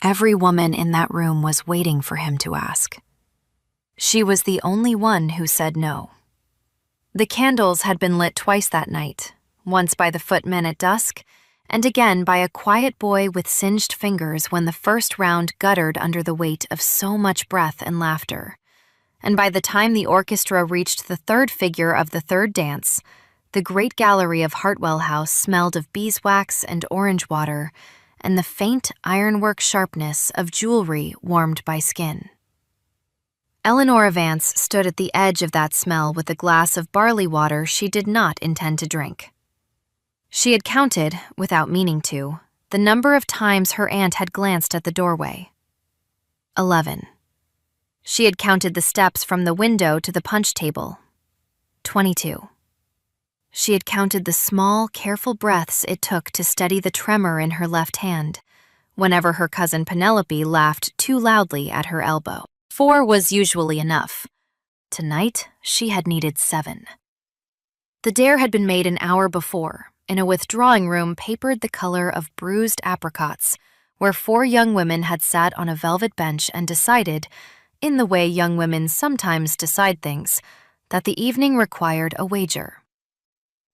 Every woman in that room was waiting for him to ask. She was the only one who said no. The candles had been lit twice that night, once by the footmen at dusk, and again by a quiet boy with singed fingers when the first round guttered under the weight of so much breath and laughter. And by the time the orchestra reached the third figure of the third dance, the great gallery of Hartwell House smelled of beeswax and orange water, and the faint ironwork sharpness of jewelry warmed by skin. Eleanora Vance stood at the edge of that smell with a glass of barley water she did not intend to drink. She had counted, without meaning to, the number of times her aunt had glanced at the doorway. 11. She had counted the steps from the window to the punch table. 22. She had counted the small, careful breaths it took to steady the tremor in her left hand, whenever her cousin Penelope laughed too loudly at her elbow. 4 was usually enough. Tonight, she had needed 7. The dare had been made an hour before, in a withdrawing room papered the color of bruised apricots, where 4 young women had sat on a velvet bench and decided, in the way young women sometimes decide things, that the evening required a wager.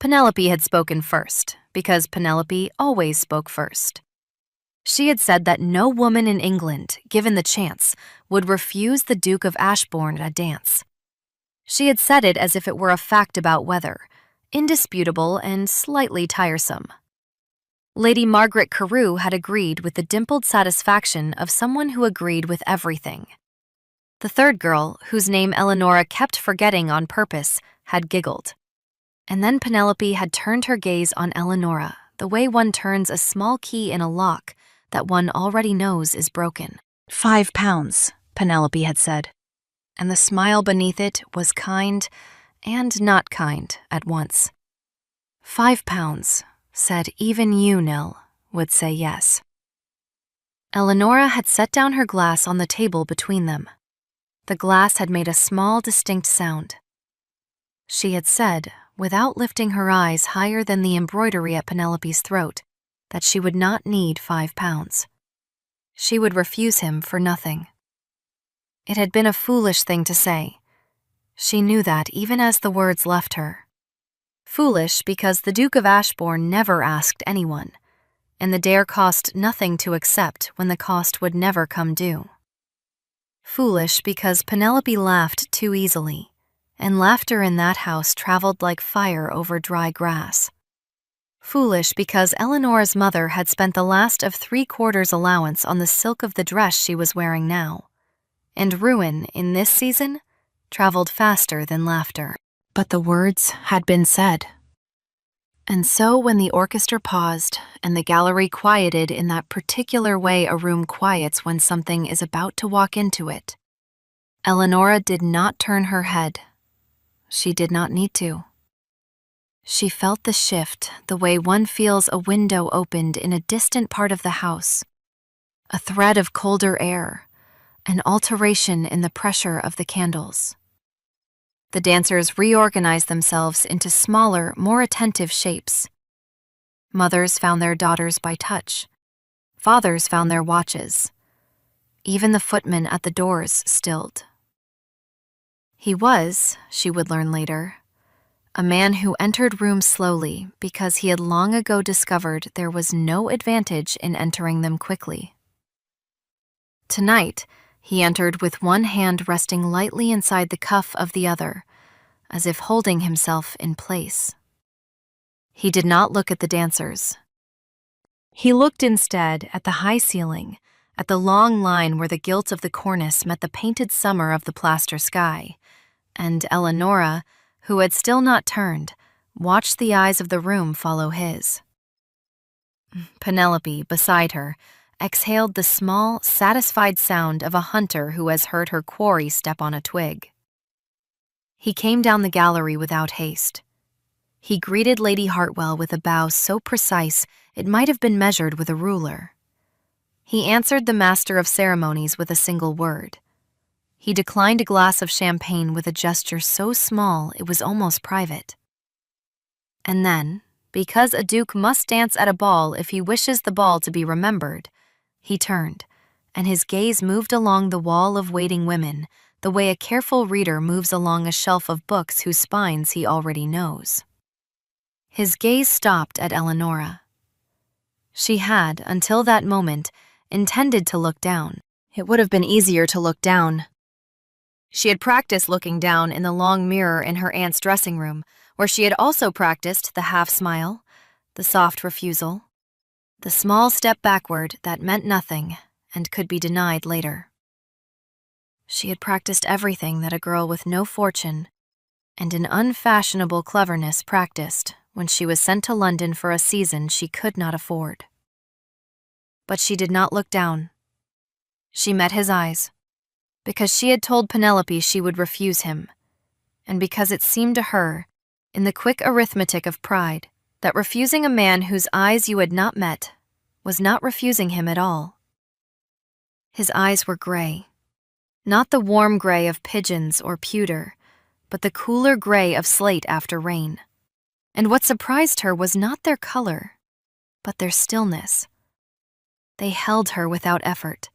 Penelope had spoken first, because Penelope always spoke first. She had said that no woman in England, given the chance, would refuse the Duke of Ashbourne at a dance. She had said it as if it were a fact about weather, indisputable and slightly tiresome. Lady Margaret Carew had agreed with the dimpled satisfaction of someone who agreed with everything. The third girl, whose name Eleanora kept forgetting on purpose, had giggled. And then Penelope had turned her gaze on Eleanora, the way one turns a small key in a lock that one already knows is broken. 5 pounds, Penelope had said, and the smile beneath it was kind and not kind at once. 5 pounds, said even you, Nell, would say yes. Eleanora had set down her glass on the table between them. The glass had made a small, distinct sound. She had said, without lifting her eyes higher than the embroidery at Penelope's throat, that she would not need 5 pounds. She would refuse him for nothing. It had been a foolish thing to say. She knew that even as the words left her. Foolish because the Duke of Ashbourne never asked anyone, and the dare cost nothing to accept when the cost would never come due. Foolish because Penelope laughed too easily, and laughter in that house traveled like fire over dry grass. Foolish because Eleanor's mother had spent the last of 3/4 allowance on the silk of the dress she was wearing now, and ruin, in this season, traveled faster than laughter. But the words had been said. And so when the orchestra paused and the gallery quieted in that particular way a room quiets when something is about to walk into it, Eleanora did not turn her head. She did not need to. She felt the shift the way one feels a window opened in a distant part of the house, a thread of colder air, an alteration in the pressure of the candles. The dancers reorganized themselves into smaller, more attentive shapes. Mothers found their daughters by touch. Fathers found their watches. Even the footman at the doors stilled. He was, she would learn later, a man who entered rooms slowly because he had long ago discovered there was no advantage in entering them quickly. Tonight, he entered with one hand resting lightly inside the cuff of the other, as if holding himself in place. He did not look at the dancers. He looked instead at the high ceiling, at the long line where the gilt of the cornice met the painted summer of the plaster sky, and Eleanora, who had still not turned, watched the eyes of the room follow his. Penelope, beside her, exhaled the small, satisfied sound of a hunter who has heard her quarry step on a twig. He came down the gallery without haste. He greeted Lady Hartwell with a bow so precise it might have been measured with a ruler. He answered the master of ceremonies with a single word. He declined a glass of champagne with a gesture so small it was almost private. And then, because a duke must dance at a ball if he wishes the ball to be remembered, he turned and his gaze moved along the wall of waiting women, the way a careful reader moves along a shelf of books whose spines he already knows. His gaze stopped at Eleonora. She had, until that moment, intended to look down. It would have been easier to look down. She had practiced looking down in the long mirror in her aunt's dressing room, where she had also practiced the half-smile, the soft refusal, the small step backward that meant nothing and could be denied later. She had practiced everything that a girl with no fortune and an unfashionable cleverness practiced when she was sent to London for a season she could not afford. But she did not look down. She met his eyes, because she had told Penelope she would refuse him, and because it seemed to her, in the quick arithmetic of pride, that refusing a man whose eyes you had not met was not refusing him at all. His eyes were gray, not the warm gray of pigeons or pewter, but the cooler gray of slate after rain. And what surprised her was not their color, but their stillness. They held her without effort.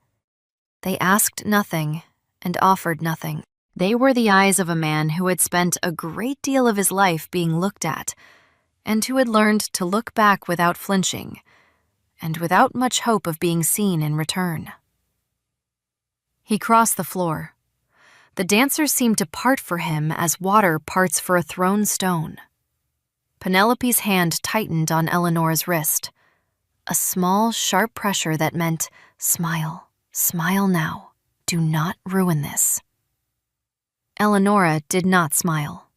They asked nothing and offered nothing. They were the eyes of a man who had spent a great deal of his life being looked at, and who had learned to look back without flinching, and without much hope of being seen in return. He crossed the floor. The dancers seemed to part for him as water parts for a thrown stone. Penelope's hand tightened on Eleanor's wrist, a small, sharp pressure that meant, smile, smile now, do not ruin this. Eleonora did not smile.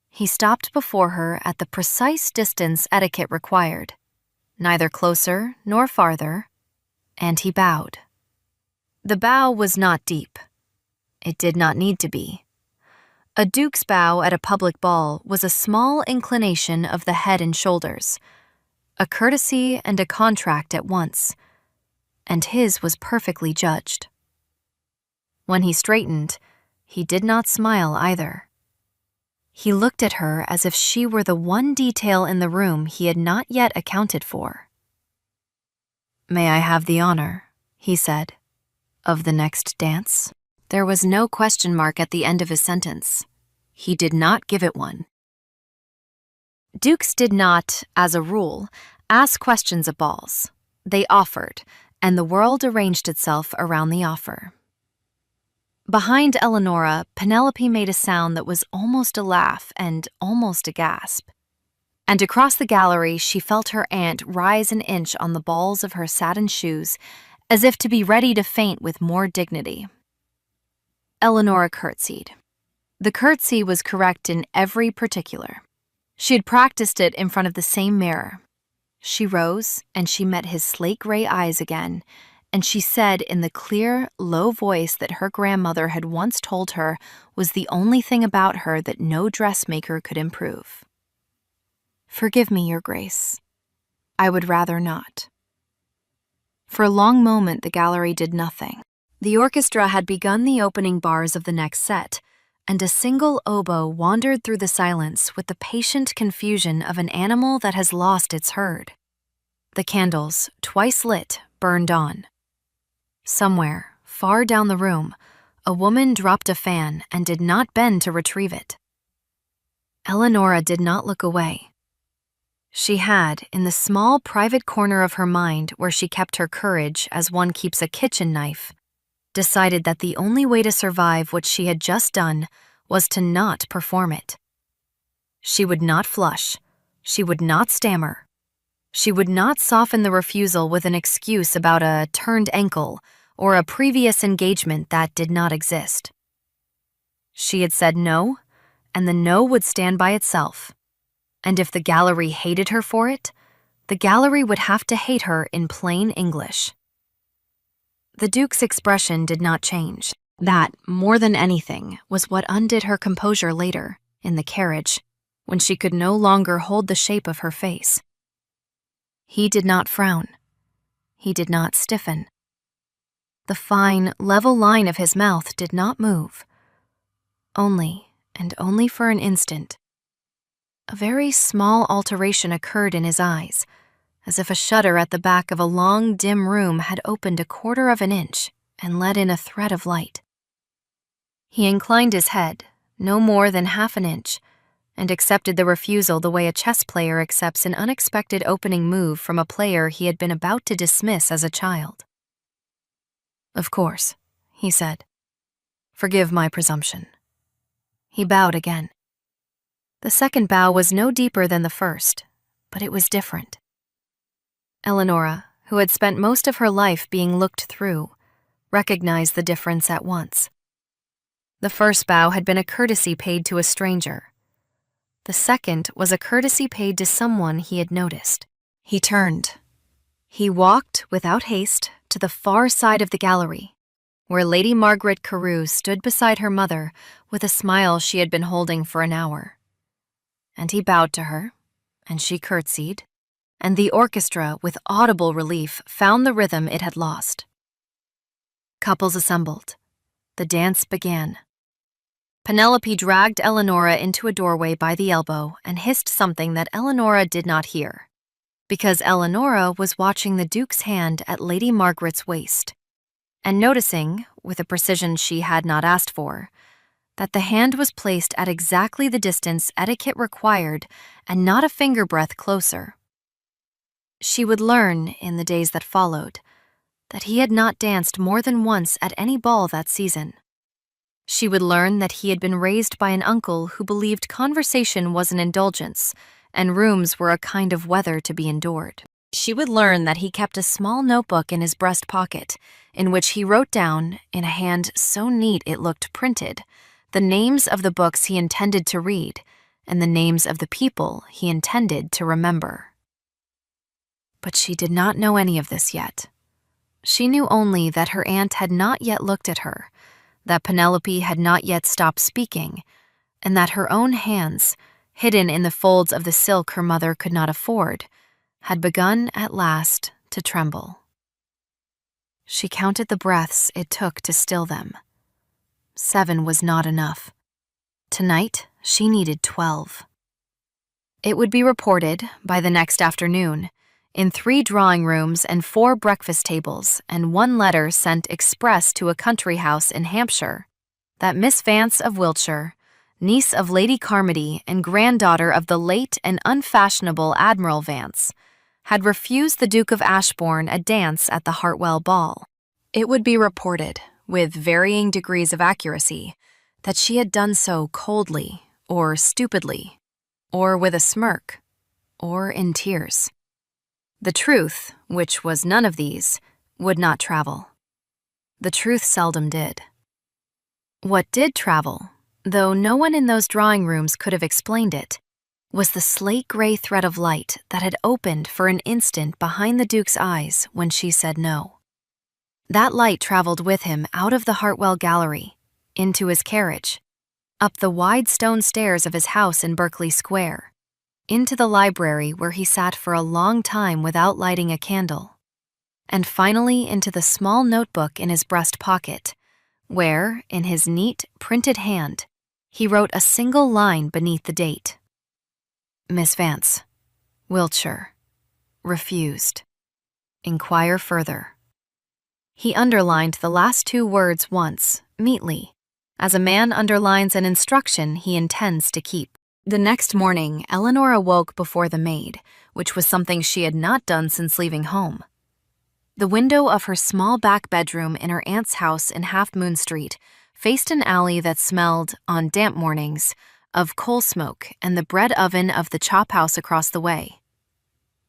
He stopped before her at the precise distance etiquette required, neither closer nor farther, and he bowed. The bow was not deep. It did not need to be. A duke's bow at a public ball was a small inclination of the head and shoulders, a courtesy and a contract at once, and his was perfectly judged. When he straightened, he did not smile either. He looked at her as if she were the one detail in the room he had not yet accounted for. "May I have the honor," he said, "of the next dance?" There was no question mark at the end of his sentence. He did not give it one. Dukes did not, as a rule, ask questions at balls. They offered, and the world arranged itself around the offer. Behind Eleonora, Penelope made a sound that was almost a laugh and almost a gasp. And across the gallery, she felt her aunt rise an inch on the balls of her satin shoes, as if to be ready to faint with more dignity. Eleonora curtsied. The curtsy was correct in every particular. She had practiced it in front of the same mirror. She rose, and she met his slate-gray eyes again, and she said in the clear, low voice that her grandmother had once told her was the only thing about her that no dressmaker could improve. "Forgive me, Your Grace. I would rather not." For a long moment the gallery did nothing. The orchestra had begun the opening bars of the next set, and a single oboe wandered through the silence with the patient confusion of an animal that has lost its herd. The candles, twice lit, burned on. Somewhere, far down the room, a woman dropped a fan and did not bend to retrieve it. Eleonora did not look away. She had, in the small private corner of her mind where she kept her courage as one keeps a kitchen knife, decided that the only way to survive what she had just done was to not perform it. She would not flush. She would not stammer. She would not soften the refusal with an excuse about a turned ankle or a previous engagement that did not exist. She had said no, and the no would stand by itself. And if the gallery hated her for it, the gallery would have to hate her in plain English. The Duke's expression did not change. That, more than anything, was what undid her composure later, in the carriage, when she could no longer hold the shape of her face. He did not frown. He did not stiffen. The fine, level line of his mouth did not move. Only, and only for an instant, a very small alteration occurred in his eyes, as if a shutter at the back of a long, dim room had opened a quarter of an inch and let in a thread of light. He inclined his head, no more than half an inch, and accepted the refusal the way a chess player accepts an unexpected opening move from a player he had been about to dismiss as a child. "Of course," he said. "Forgive my presumption." He bowed again. The second bow was no deeper than the first, but it was different. Eleonora, who had spent most of her life being looked through, recognized the difference at once. The first bow had been a courtesy paid to a stranger. The second was a courtesy paid to someone he had noticed. He turned. He walked, without haste, to the far side of the gallery, where Lady Margaret Carew stood beside her mother with a smile she had been holding for an hour. And he bowed to her, and she curtsied, and the orchestra, with audible relief, found the rhythm it had lost. Couples assembled. The dance began. Penelope dragged Eleonora into a doorway by the elbow and hissed something that Eleonora did not hear, because Eleonora was watching the Duke's hand at Lady Margaret's waist, and noticing, with a precision she had not asked for, that the hand was placed at exactly the distance etiquette required and not a finger breadth closer. She would learn, in the days that followed, that he had not danced more than once at any ball that season. She would learn that he had been raised by an uncle who believed conversation was an indulgence and rooms were a kind of weather to be endured. She would learn that he kept a small notebook in his breast pocket in which he wrote down, in a hand so neat it looked printed, the names of the books he intended to read and the names of the people he intended to remember. But she did not know any of this yet. She knew only that her aunt had not yet looked at her, that Penelope had not yet stopped speaking, and that her own hands, hidden in the folds of the silk her mother could not afford, had begun at last to tremble. She counted the breaths it took to still them. 7 was not enough. Tonight, she needed 12. It would be reported, by the next afternoon, in 3 drawing rooms and 4 breakfast tables and 1 letter sent express to a country house in Hampshire, that Miss Vance of Wiltshire, niece of Lady Carmody and granddaughter of the late and unfashionable Admiral Vance, had refused the Duke of Ashbourne a dance at the Hartwell ball. It would be reported, with varying degrees of accuracy, that she had done so coldly, or stupidly, or with a smirk, or in tears. The truth, which was none of these, would not travel. The truth seldom did. What did travel, though no one in those drawing rooms could have explained it, was the slate-gray thread of light that had opened for an instant behind the Duke's eyes when she said no. That light traveled with him out of the Hartwell gallery, into his carriage, up the wide stone stairs of his house in Berkeley Square, into the library where he sat for a long time without lighting a candle, and finally into the small notebook in his breast pocket, where, in his neat, printed hand, he wrote a single line beneath the date. Miss Vance, Wiltshire, refused. Inquire further. He underlined the last 2 words once, neatly, as a man underlines an instruction he intends to keep. The next morning, Eleanor awoke before the maid, which was something she had not done since leaving home. The window of her small back bedroom in her aunt's house in Half Moon Street faced an alley that smelled, on damp mornings, of coal smoke and the bread oven of the chop house across the way.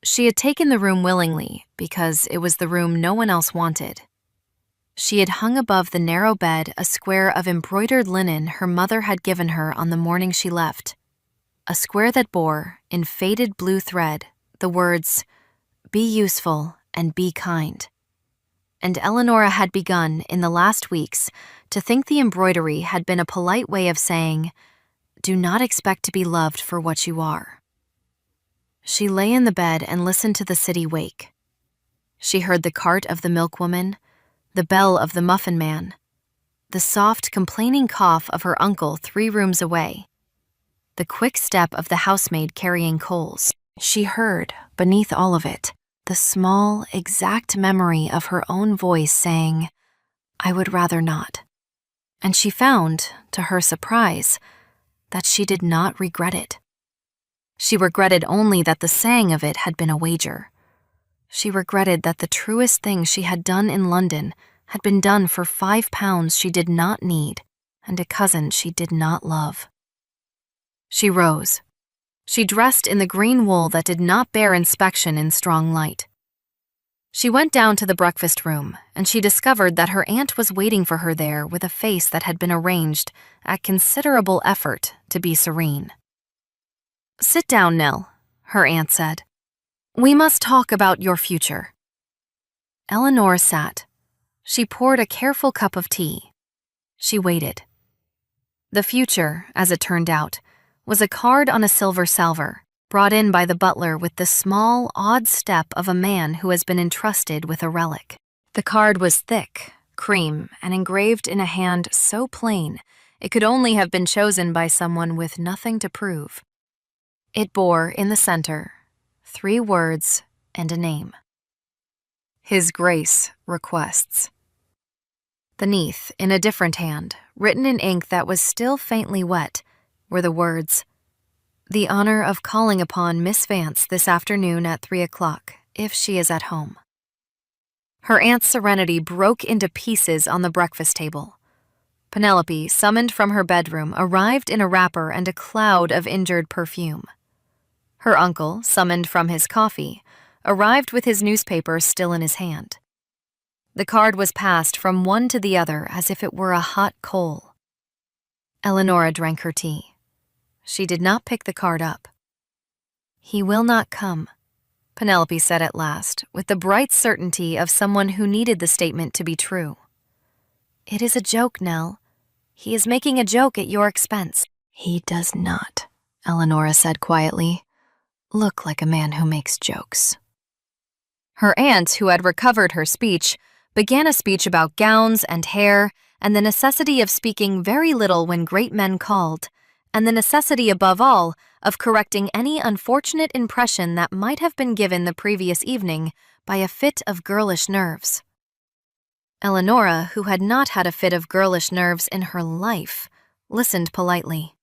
She had taken the room willingly because it was the room no one else wanted. She had hung above the narrow bed a square of embroidered linen her mother had given her on the morning she left, a square that bore, in faded blue thread, the words, "Be useful and be kind." And Eleonora had begun, in the last weeks, to think the embroidery had been a polite way of saying, "Do not expect to be loved for what you are." She lay in the bed and listened to the city wake. She heard the cart of the milkwoman, the bell of the muffin man, the soft, complaining cough of her uncle 3 rooms away, the quick step of the housemaid carrying coals. She heard, beneath all of it, the small, exact memory of her own voice saying, "I would rather not." And she found, to her surprise, that she did not regret it. She regretted only that the saying of it had been a wager. She regretted that the truest thing she had done in London had been done for £5 she did not need and a cousin she did not love. She rose. She dressed in the green wool that did not bear inspection in strong light. She went down to the breakfast room, and she discovered that her aunt was waiting for her there with a face that had been arranged at considerable effort to be serene. "Sit down, Nell," her aunt said. "We must talk about your future." Eleanor sat. She poured a careful cup of tea. She waited. The future, as it turned out, was a card on a silver salver, brought in by the butler with the small, odd step of a man who has been entrusted with a relic. The card was thick, cream, and engraved in a hand so plain it could only have been chosen by someone with nothing to prove. It bore, in the center, 3 words and a name. His Grace requests. Beneath, in a different hand, written in ink that was still faintly wet, were the words, "The honor of calling upon Miss Vance this afternoon at 3 o'clock, if she is at home." Her aunt's serenity broke into pieces on the breakfast table. Penelope, summoned from her bedroom, arrived in a wrapper and a cloud of injured perfume. Her uncle, summoned from his coffee, arrived with his newspaper still in his hand. The card was passed from one to the other as if it were a hot coal. Eleanor drank her tea. She did not pick the card up. "He will not come," Penelope said at last, with the bright certainty of someone who needed the statement to be true. "It is a joke, Nell. He is making a joke at your expense." "He does not," Eleanor said quietly, "look like a man who makes jokes." Her aunt, who had recovered her speech, began a speech about gowns and hair and the necessity of speaking very little when great men called, and the necessity above all of correcting any unfortunate impression that might have been given the previous evening by a fit of girlish nerves. Eleanor, who had not had a fit of girlish nerves in her life, listened politely.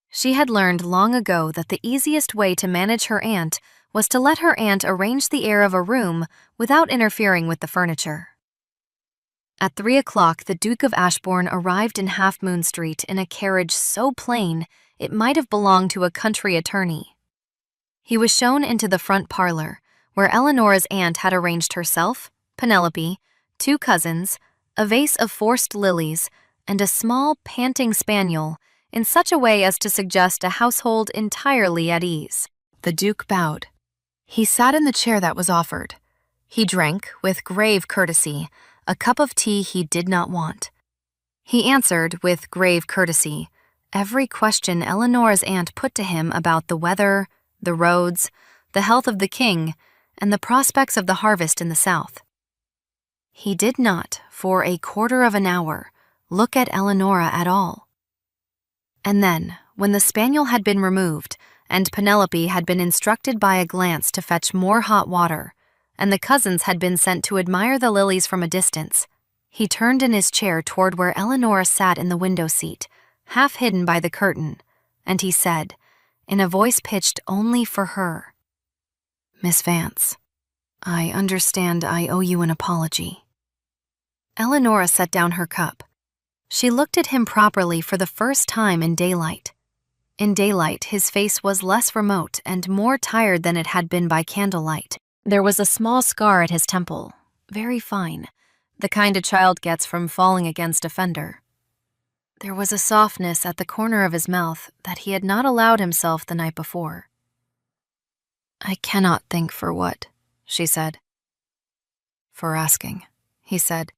She had learned long ago that the easiest way to manage her aunt was to let her aunt arrange the air of a room without interfering with the furniture. At 3 o'clock, the Duke of Ashbourne arrived in Half Moon Street in a carriage so plain it might have belonged to a country attorney. He was shown into the front parlor, where Eleanor's aunt had arranged herself, Penelope, 2 cousins, a vase of forced lilies, and a small, panting spaniel, in such a way as to suggest a household entirely at ease. The Duke bowed. He sat in the chair that was offered. He drank, with grave courtesy, a cup of tea he did not want. He answered, with grave courtesy, every question Eleanor's aunt put to him about the weather, the roads, the health of the king, and the prospects of the harvest in the south. He did not, for a quarter of an hour, look at Eleanor at all. And then, when the spaniel had been removed, and Penelope had been instructed by a glance to fetch more hot water, and the cousins had been sent to admire the lilies from a distance, he turned in his chair toward where Eleanor sat in the window seat, half hidden by the curtain, and he said, in a voice pitched only for her, "Miss Vance, I understand I owe you an apology." Eleanor set down her cup. She looked at him properly for the first time in daylight. In daylight, his face was less remote and more tired than it had been by candlelight. There was a small scar at his temple, very fine, the kind a child gets from falling against a fender. There was a softness at the corner of his mouth that he had not allowed himself the night before. "I cannot think for what," she said. "For asking," he said,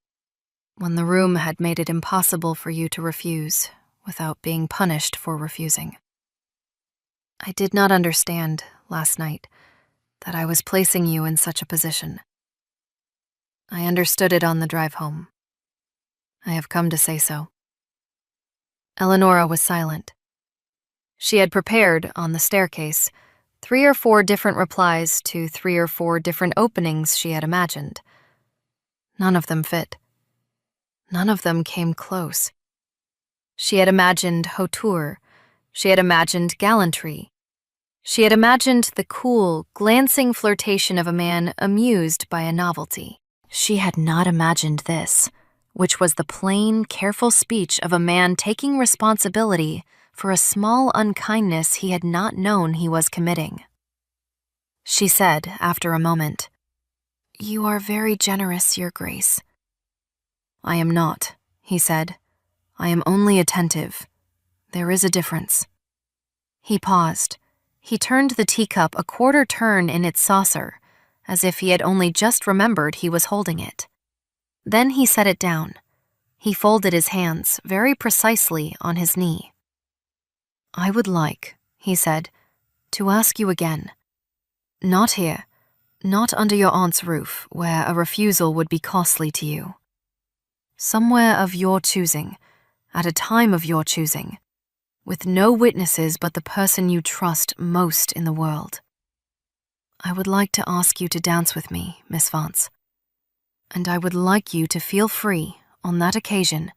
"when the room had made it impossible for you to refuse without being punished for refusing. I did not understand, last night, that I was placing you in such a position. I understood it on the drive home. I have come to say so." Eleanor was silent. She had prepared, on the staircase, 3 or 4 different replies to 3 or 4 different openings she had imagined. None of them fit. None of them came close. She had imagined hauteur. She had imagined gallantry. She had imagined the cool, glancing flirtation of a man amused by a novelty. She had not imagined this, which was the plain, careful speech of a man taking responsibility for a small unkindness he had not known he was committing. She said, after a moment, "You are very generous, Your Grace." "I am not," he said. "I am only attentive. There is a difference." He paused. He turned the teacup a quarter turn in its saucer, as if he had only just remembered he was holding it. Then he set it down. He folded his hands very precisely on his knee. "I would like," he said, "to ask you again. Not here, not under your aunt's roof, where a refusal would be costly to you. Somewhere of your choosing, at a time of your choosing, with no witnesses but the person you trust most in the world. I would like to ask you to dance with me, Miss Vance. And I would like you to feel free, on that occasion,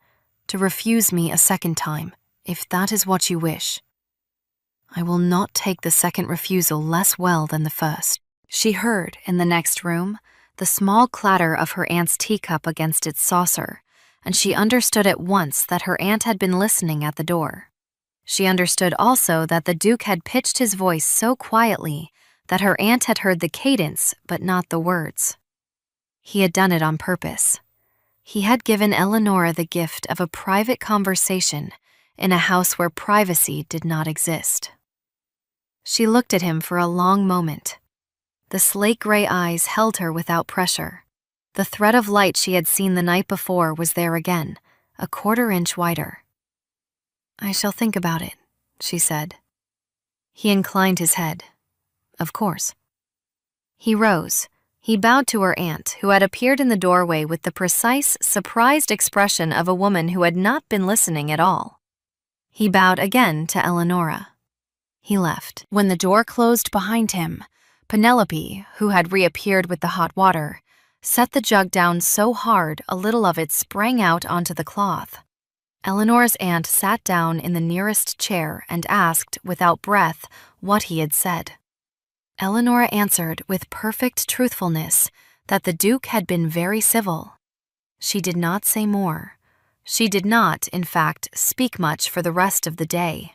to refuse me a second time, if that is what you wish. I will not take the second refusal less well than the first." She heard, in the next room, the small clatter of her aunt's teacup against its saucer, and she understood at once that her aunt had been listening at the door. She understood also that the Duke had pitched his voice so quietly that her aunt had heard the cadence but not the words. He had done it on purpose. He had given Eleanora the gift of a private conversation in a house where privacy did not exist. She looked at him for a long moment. The slate-gray eyes held her without pressure. The thread of light she had seen the night before was there again, a quarter-inch wider. "I shall think about it," she said. He inclined his head. "Of course." He rose. He bowed to her aunt, who had appeared in the doorway with the precise, surprised expression of a woman who had not been listening at all. He bowed again to Eleanora. He left. When the door closed behind him, Penelope, who had reappeared with the hot water, set the jug down so hard a little of it sprang out onto the cloth. Eleanor's aunt sat down in the nearest chair and asked, without breath, what he had said. Eleanora answered with perfect truthfulness that the Duke had been very civil. She did not say more. She did not, in fact, speak much for the rest of the day.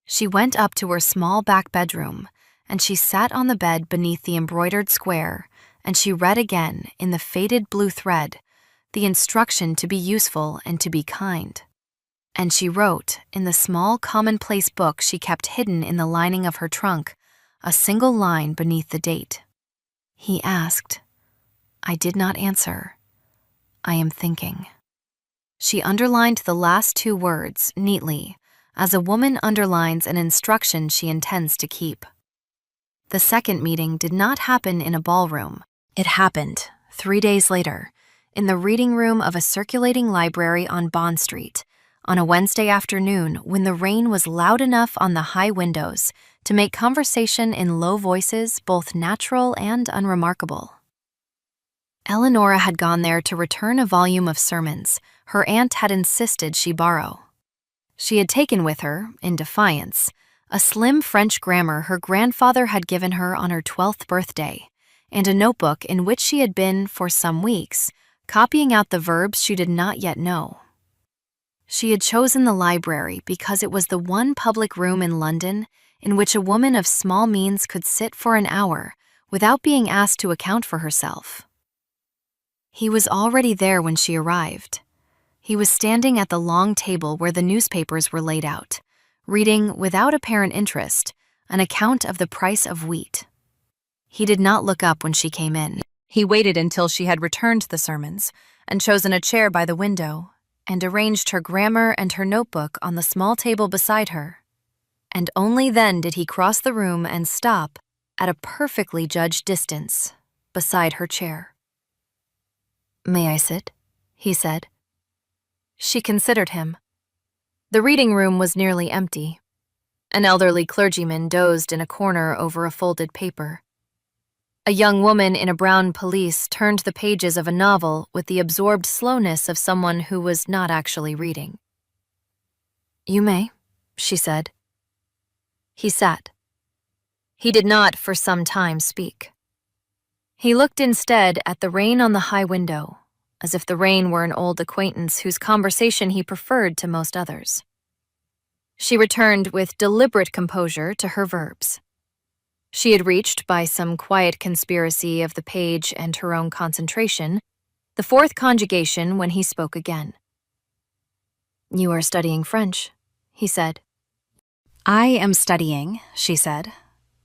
She went up to her small back bedroom, and she sat on the bed beneath the embroidered square, and she read again, in the faded blue thread, the instruction to be useful and to be kind. And she wrote, in the small commonplace book she kept hidden in the lining of her trunk, a single line beneath the date. He asked. I did not answer. I am thinking. She underlined the last 2 words neatly, as a woman underlines an instruction she intends to keep. The second meeting did not happen in a ballroom. It happened, 3 days later, in the reading room of a circulating library on Bond Street, on a Wednesday afternoon when the rain was loud enough on the high windows to make conversation in low voices both natural and unremarkable. Eleanora had gone there to return a volume of sermons her aunt had insisted she borrow. She had taken with her, in defiance, a slim French grammar her grandfather had given her on her 12th birthday, and a notebook in which she had been, for some weeks, copying out the verbs she did not yet know. She had chosen the library because it was the one public room in London in which a woman of small means could sit for an hour without being asked to account for herself. He was already there when she arrived. He was standing at the long table where the newspapers were laid out, reading, without apparent interest, an account of the price of wheat. He did not look up when she came in. He waited until she had returned the sermons and chosen a chair by the window and arranged her grammar and her notebook on the small table beside her. And only then did he cross the room and stop, at a perfectly judged distance, beside her chair. "May I sit?" he said. She considered him. The reading room was nearly empty. An elderly clergyman dozed in a corner over a folded paper. A young woman in a brown pelisse turned the pages of a novel with the absorbed slowness of someone who was not actually reading. "You may," she said. He sat. He did not for some time speak. He looked instead at the rain on the high window, as if the rain were an old acquaintance whose conversation he preferred to most others. She returned with deliberate composure to her verbs. She had reached, by some quiet conspiracy of the page and her own concentration, the fourth conjugation when he spoke again. "You are studying French," he said. "I am studying," she said,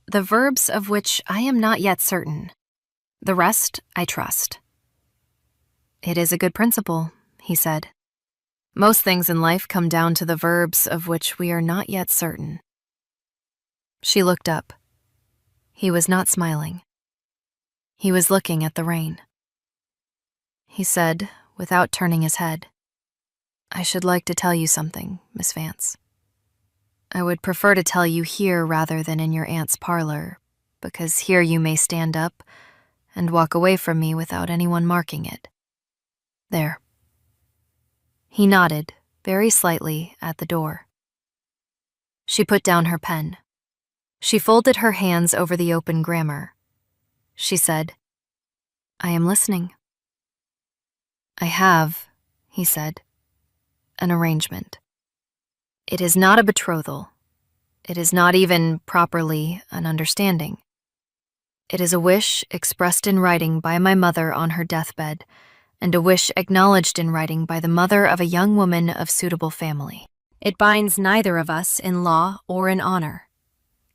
"the verbs of which I am not yet certain. The rest I trust." "It is a good principle," he said. "Most things in life come down to the verbs of which we are not yet certain." She looked up. He was not smiling. He was looking at the rain. He said, without turning his head, "I should like to tell you something, Miss Vance. I would prefer to tell you here rather than in your aunt's parlor, because here you may stand up and walk away from me without anyone marking it. There." He nodded, very slightly, at the door. She put down her pen. She folded her hands over the open grammar. She said, "I am listening." "I have," he said, "an arrangement. It is not a betrothal. It is not even, properly, an understanding. It is a wish expressed in writing by my mother on her deathbed, and a wish acknowledged in writing by the mother of a young woman of suitable family. It binds neither of us in law or in honor.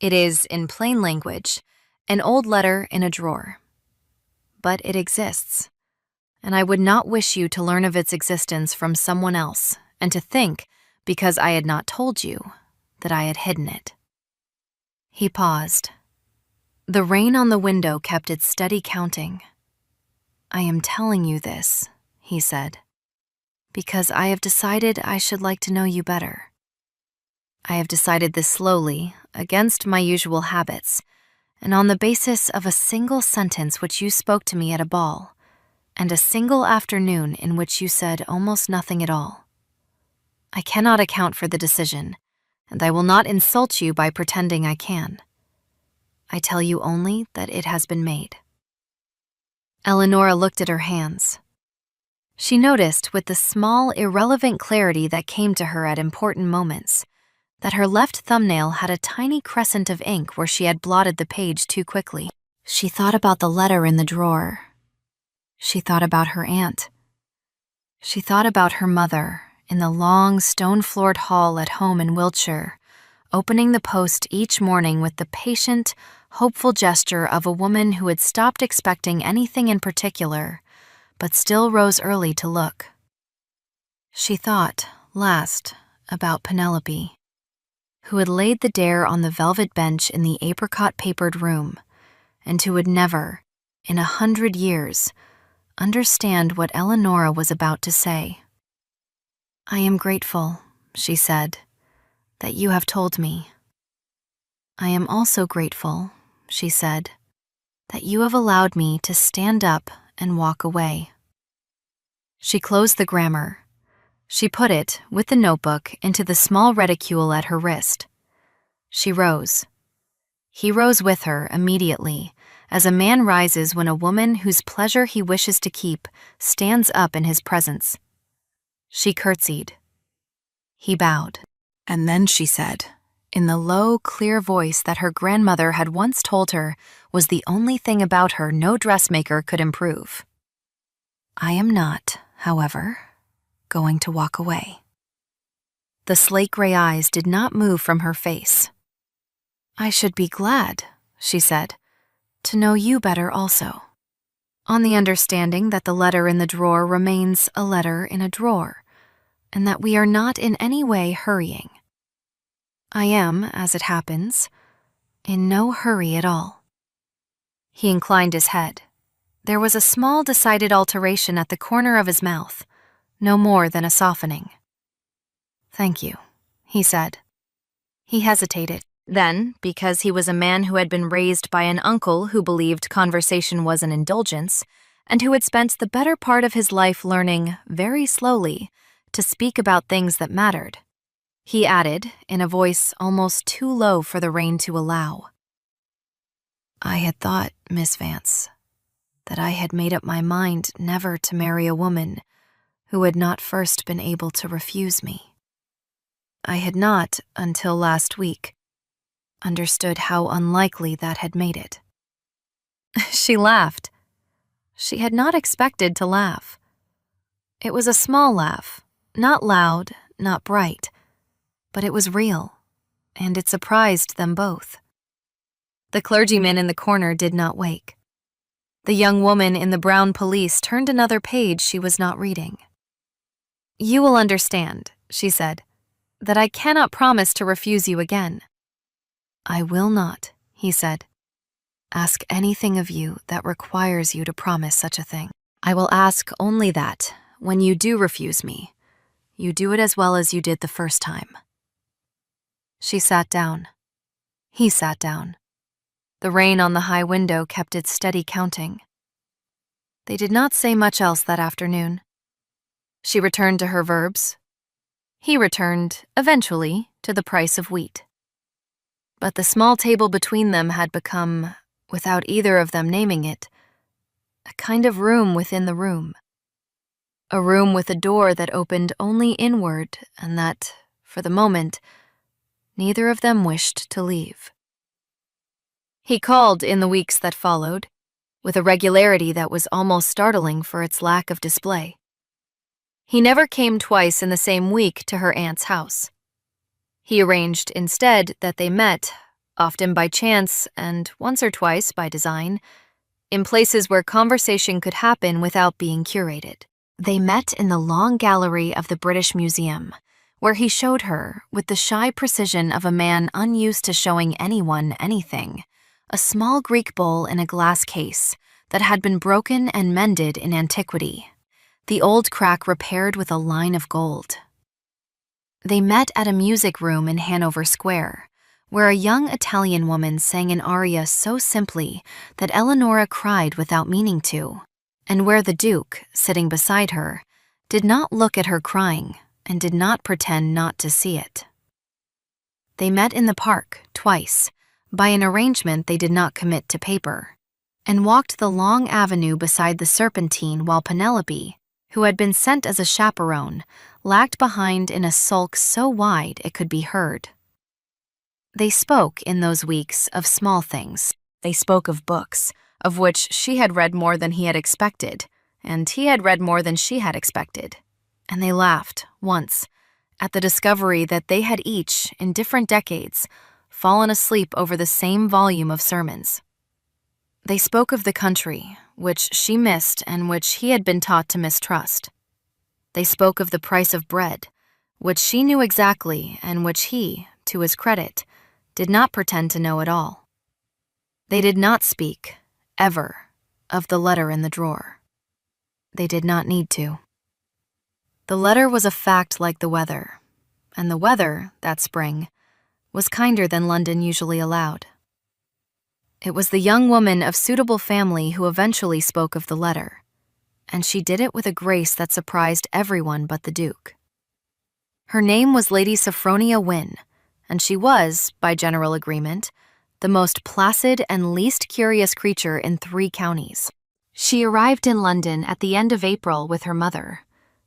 It is, in plain language, an old letter in a drawer. But it exists, and I would not wish you to learn of its existence from someone else, and to think, because I had not told you, that I had hidden it." He paused. The rain on the window kept its steady counting. "I am telling you this," he said, "because I have decided I should like to know you better. I have decided this slowly, against my usual habits, and on the basis of a single sentence which you spoke to me at a ball, and a single afternoon in which you said almost nothing at all. I cannot account for the decision, and I will not insult you by pretending I can. I tell you only that it has been made." Eleanora looked at her hands. She noticed, with the small, irrelevant clarity that came to her at important moments, that her left thumbnail had a tiny crescent of ink where she had blotted the page too quickly. She thought about the letter in the drawer. She thought about her aunt. She thought about her mother in the long, stone-floored hall at home in Wiltshire, opening the post each morning with the patient, hopeful gesture of a woman who had stopped expecting anything in particular, but still rose early to look. She thought, last, about Penelope, who had laid the dare on the velvet bench in the apricot-papered room, and who would never, in 100 years, understand what Eleanora was about to say. "I am grateful," she said, "that you have told me. I am also grateful," she said, "that you have allowed me to stand up and walk away." She closed the grammar. She put it, with the notebook, into the small reticule at her wrist. She rose. He rose with her immediately, as a man rises when a woman whose pleasure he wishes to keep stands up in his presence. She curtsied. He bowed. And then she said, in the low, clear voice that her grandmother had once told her was the only thing about her no dressmaker could improve, "I am not, however, going to walk away." The slate-gray eyes did not move from her face. "I should be glad," she said, "to know you better also, on the understanding that the letter in the drawer remains a letter in a drawer, and that we are not in any way hurrying. I am, as it happens, in no hurry at all." He inclined his head. There was a small, decided alteration at the corner of his mouth, no more than a softening. "Thank you," he said. He hesitated. Then, because he was a man who had been raised by an uncle who believed conversation was an indulgence, and who had spent the better part of his life learning, very slowly, to speak about things that mattered, he added, in a voice almost too low for the rain to allow, "I had thought, Miss Vance, that I had made up my mind never to marry a woman who had not first been able to refuse me. I had not, until last week, understood how unlikely that had made it." She laughed. She had not expected to laugh. It was a small laugh, not loud, not bright, but it was real, and it surprised them both. The clergyman in the corner did not wake. The young woman in the brown pelisse turned another page she was not reading. "You will understand," she said, "that I cannot promise to refuse you again." "I will not," he said, "ask anything of you that requires you to promise such a thing. I will ask only that, when you do refuse me, you do it as well as you did the first time." She sat down. He sat down. The rain on the high window kept its steady counting. They did not say much else that afternoon. She returned to her verbs. He returned, eventually, to the price of wheat. But the small table between them had become, without either of them naming it, a kind of room within the room. A room with a door that opened only inward and that, for the moment, neither of them wished to leave. He called in the weeks that followed, with a regularity that was almost startling for its lack of display. He never came twice in the same week to her aunt's house. He arranged instead that they met, often by chance and once or twice by design, in places where conversation could happen without being curated. They met in the long gallery of the British Museum, where he showed her, with the shy precision of a man unused to showing anyone anything, a small Greek bowl in a glass case that had been broken and mended in antiquity, the old crack repaired with a line of gold. They met at a music room in Hanover Square, where a young Italian woman sang an aria so simply that Eleonora cried without meaning to, and where the Duke, sitting beside her, did not look at her crying and did not pretend not to see it. They met in the park, twice, by an arrangement they did not commit to paper, and walked the long avenue beside the Serpentine while Penelope, who had been sent as a chaperone, lagged behind in a sulk so wide it could be heard. They spoke in those weeks of small things. They spoke of books, of which she had read more than he had expected, and he had read more than she had expected. And they laughed, once, at the discovery that they had each, in different decades, fallen asleep over the same volume of sermons. They spoke of the country, which she missed and which he had been taught to mistrust. They spoke of the price of bread, which she knew exactly and which he, to his credit, did not pretend to know at all. They did not speak, ever, of the letter in the drawer. They did not need to. The letter was a fact like the weather, and the weather, that spring, was kinder than London usually allowed. It was the young woman of suitable family who eventually spoke of the letter, and she did it with a grace that surprised everyone but the Duke. Her name was Lady Sophronia Wynne, and she was, by general agreement, the most placid and least curious creature in 3 counties. She arrived in London at the end of April with her mother,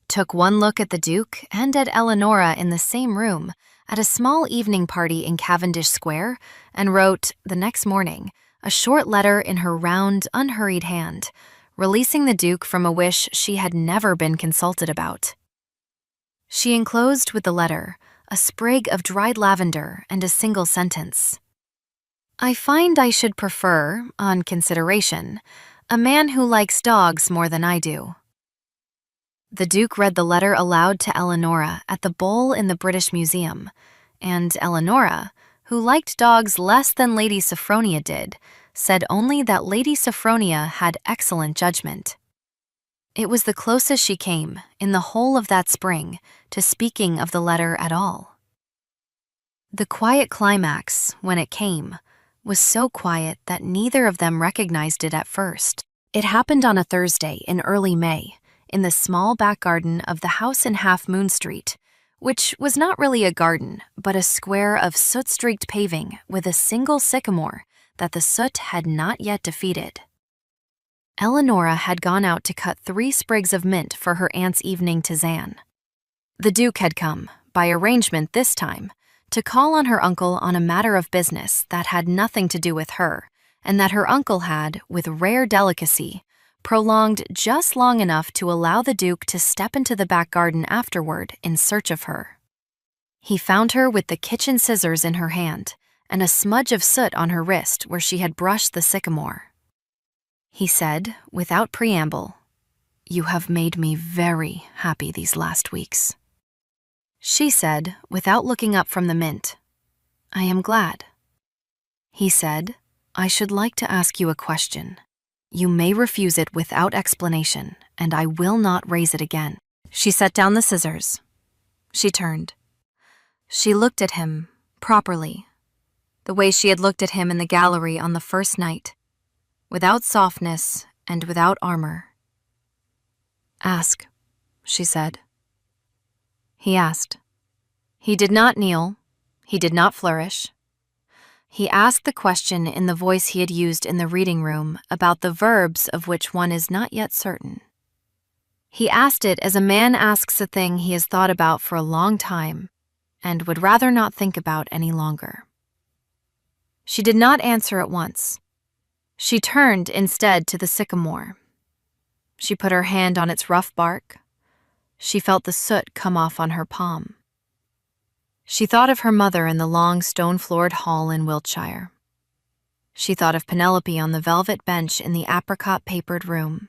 took one look at the Duke and at Eleonora in the same room at a small evening party in Cavendish Square, and wrote, the next morning, a short letter in her round, unhurried hand, releasing the Duke from a wish she had never been consulted about. She enclosed with the letter a sprig of dried lavender and a single sentence. "I find I should prefer, on consideration, a man who likes dogs more than I do." The Duke read the letter aloud to Eleonora at the bowl in the British Museum, and Eleonora, who liked dogs less than Lady Sophronia did, said only that Lady Sophronia had excellent judgment. It was the closest she came, in the whole of that spring, to speaking of the letter at all. The quiet climax, when it came, was so quiet that neither of them recognized it at first. It happened on a Thursday in early May, in the small back garden of the house in Half Moon Street, which was not really a garden, but a square of soot-streaked paving with a single sycamore that the soot had not yet defeated. Eleonora had gone out to cut 3 sprigs of mint for her aunt's evening tisane. The Duke had come, by arrangement this time, to call on her uncle on a matter of business that had nothing to do with her, and that her uncle had, with rare delicacy, prolonged just long enough to allow the Duke to step into the back garden afterward in search of her. He found her with the kitchen scissors in her hand and a smudge of soot on her wrist where she had brushed the sycamore. He said, without preamble, "You have made me very happy these last weeks." She said, without looking up from the mint, "I am glad." He said, "I should like to ask you a question. You may refuse it without explanation, and I will not raise it again." She set down the scissors. She turned. She looked at him, properly, the way she had looked at him in the gallery on the first night, without softness and without armor. "Ask," she said. He asked. He did not kneel. He did not flourish. He asked the question in the voice he had used in the reading room about the verbs of which one is not yet certain. He asked it as a man asks a thing he has thought about for a long time and would rather not think about any longer. She did not answer at once. She turned instead to the sycamore. She put her hand on its rough bark. She felt the soot come off on her palm. She thought of her mother in the long stone-floored hall in Wiltshire. She thought of Penelope on the velvet bench in the apricot-papered room.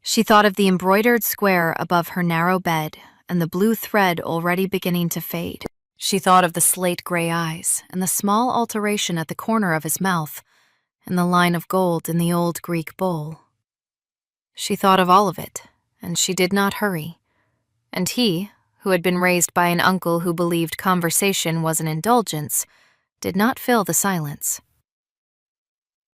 She thought of the embroidered square above her narrow bed and the blue thread already beginning to fade. She thought of the slate-gray eyes and the small alteration at the corner of his mouth and the line of gold in the old Greek bowl. She thought of all of it, and she did not hurry. And he, who had been raised by an uncle who believed conversation was an indulgence, did not fill the silence.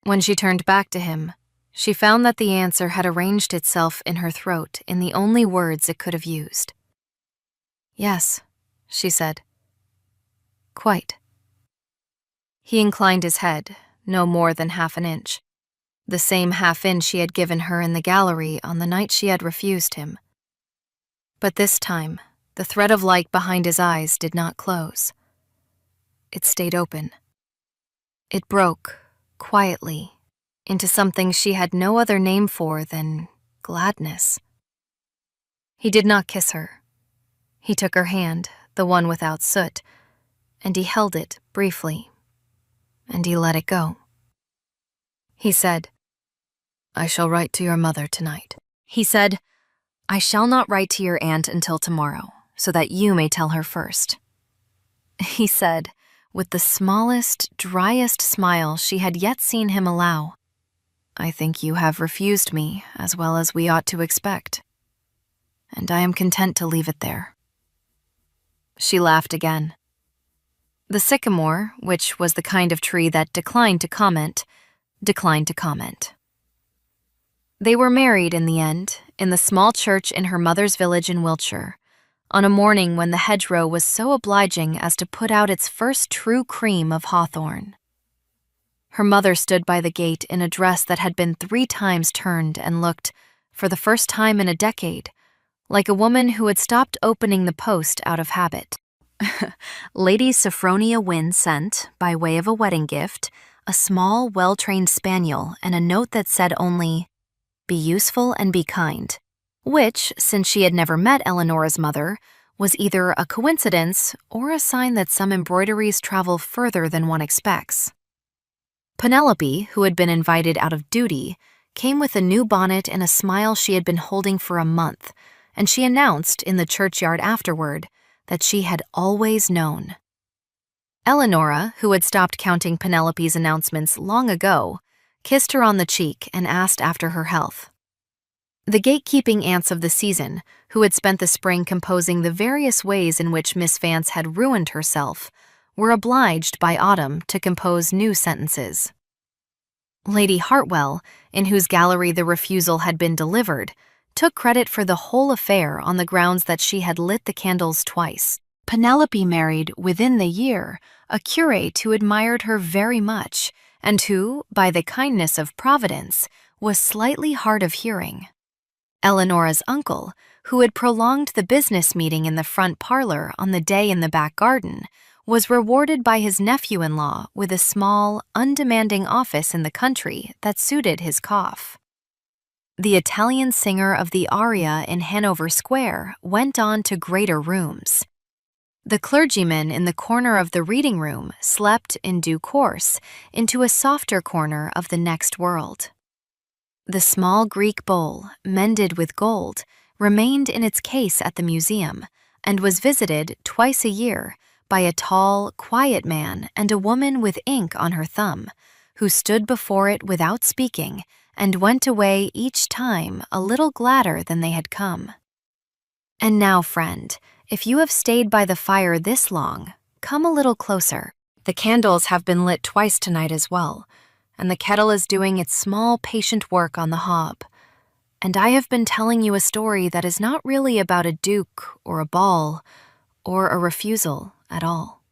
When she turned back to him, she found that the answer had arranged itself in her throat in the only words it could have used. "Yes," she said. "Quite." He inclined his head, no more than half an inch, the same half-inch he had given her in the gallery on the night she had refused him. But this time, the thread of light behind his eyes did not close. It stayed open. It broke, quietly, into something she had no other name for than gladness. He did not kiss her. He took her hand, the one without soot, and he held it briefly, and he let it go. He said, "I shall write to your mother tonight." He said, "I shall not write to your aunt until tomorrow, so that you may tell her first." He said, with the smallest, driest smile she had yet seen him allow, "I think you have refused me as well as we ought to expect, and I am content to leave it there." She laughed again. The sycamore, which was the kind of tree that declined to comment. They were married in the end, in the small church in her mother's village in Wiltshire, on a morning when the hedgerow was so obliging as to put out its first true cream of hawthorn. Her mother stood by the gate in a dress that had been 3 times turned and looked, for the first time in a decade, like a woman who had stopped opening the post out of habit. Lady Sophronia Wynne sent, by way of a wedding gift, a small, well-trained spaniel and a note that said only, "Be useful and be kind," which, since she had never met Eleanora's mother, was either a coincidence or a sign that some embroideries travel further than one expects. Penelope, who had been invited out of duty, came with a new bonnet and a smile she had been holding for a month, and she announced in the churchyard afterward that she had always known. Eleanora, who had stopped counting Penelope's announcements long ago, kissed her on the cheek and asked after her health. The gatekeeping aunts of the season, who had spent the spring composing the various ways in which Miss Vance had ruined herself, were obliged by Autumn to compose new sentences. Lady Hartwell, in whose gallery the refusal had been delivered, took credit for the whole affair on the grounds that she had lit the candles twice. Penelope married, within the year, a curate who admired her very much, and who, by the kindness of Providence, was slightly hard of hearing. Eleanora's uncle, who had prolonged the business meeting in the front parlor on the day in the back garden, was rewarded by his nephew-in-law with a small, undemanding office in the country that suited his cough. The Italian singer of the aria in Hanover Square went on to greater rooms. The clergyman in the corner of the reading room slept in due course into a softer corner of the next world. The small Greek bowl, mended with gold, remained in its case at the museum and was visited twice a year by a tall, quiet man and a woman with ink on her thumb, who stood before it without speaking and went away each time a little gladder than they had come. And now, friend, if you have stayed by the fire this long, come a little closer. The candles have been lit twice tonight as well, and the kettle is doing its small, patient work on the hob. And I have been telling you a story that is not really about a duke or a ball or a refusal at all.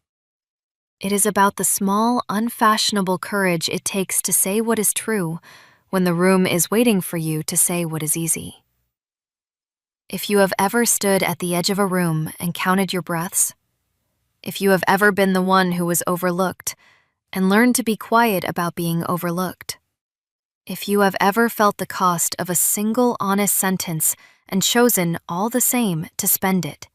It is about the small, unfashionable courage it takes to say what is true when the room is waiting for you to say what is easy. If you have ever stood at the edge of a room and counted your breaths, if you have ever been the one who was overlooked and learned to be quiet about being overlooked, if you have ever felt the cost of a single honest sentence and chosen all the same to spend it,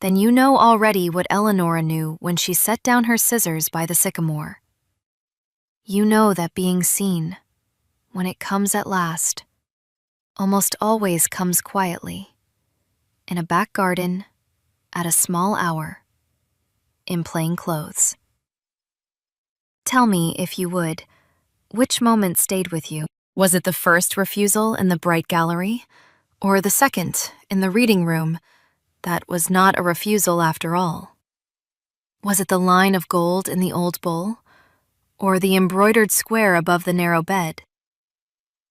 then you know already what Eleanora knew when she set down her scissors by the sycamore. You know that being seen, when it comes at last, almost always comes quietly, in a back garden, at a small hour, in plain clothes. Tell me, if you would, which moment stayed with you? Was it the first refusal in the bright gallery, or the second in the reading room that was not a refusal after all? Was it the line of gold in the old bowl, or the embroidered square above the narrow bed,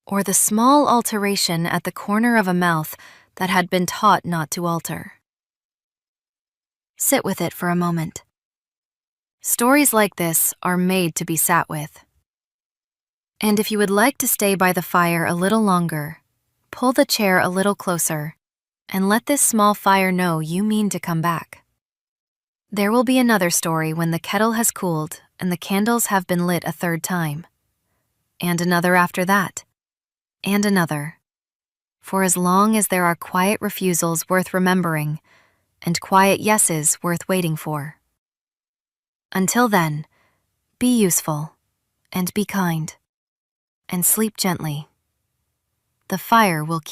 or the small alteration at the corner of a mouth that had been taught not to alter? Sit with it for a moment. Stories like this are made to be sat with. And if you would like to stay by the fire a little longer, pull the chair a little closer and let this small fire know you mean to come back. There will be another story when the kettle has cooled and the candles have been lit a third time, and another after that, and another. For as long as there are quiet refusals worth remembering and quiet yeses worth waiting for. Until then, be useful and be kind and sleep gently. The fire will keep.